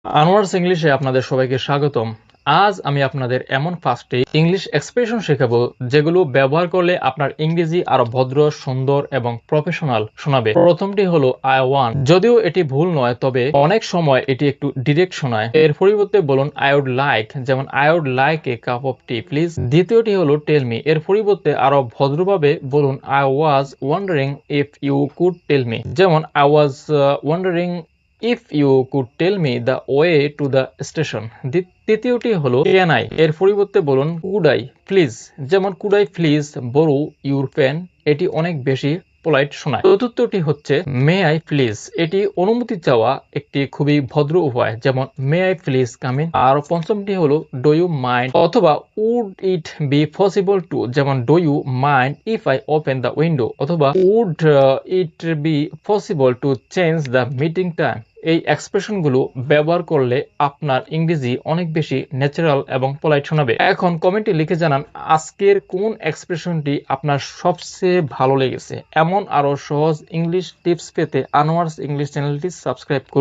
আনোয়ার্স ইংলিশে আপনাদের সবাইকে স্বাগতম। আজ আমি আপনাদের এমন 5টি ইংলিশ এক্সপ্রেশন শেখাবো যেগুলো ব্যবহার করলে আপনার ইংরেজি আরো ভদ্র, সুন্দর এবং প্রফেশনাল শোনাবে। প্রথমটি হলো আই ওয়ান্ট। যদিও এটি ভুল নয়, তবে অনেক সময় এটি একটু ডিরেক্ট শোনায়। এর পরিবর্তে বলুন আই উড লাইক, যেমন I would like a cup of tea please. দ্বিতীয়টি হলো টেল মি। এর পরিবর্তে আরো ভদ্রভাবে বলুন I was wondering if you could tell me, যেমন I was wondering if you could tell me the way to the station. তৃতীয়টি হলো ক্যান আই। এর পরিবর্তে বলুন কুড আই প্লিজ, যেমন could I please borrow your pen. এটি অনেক বেশি পোলাইট শোনায়। চতুর্থটি হচ্ছে মে আই প্লিজ। এটি অনুমতি চাওয়া একটি খুবই ভদ্র উপায়, যেমন may I please come in. আর পঞ্চমটি হলো ডু ইউ মাইন্ড অথবা would it be possible to, যেমন do you mind if I open the window অথবা would it be possible to change the meeting time. এই এক্সপ্রেশনগুলো ব্যবহার করলে আপনার ইংরেজি অনেক বেশি ন্যাচারাল এবং পোলাইট শোনাবে। এখন কমেন্টে লিখে জানান আজকের কোন এক্সপ্রেশনটি আপনার সবচেয়ে ভালো লেগেছে। এমন আরো সহজ ইংলিশ টিপস পেতে আনোয়ার্স ইংলিশ চ্যানেলটি সাবস্ক্রাইব করুন।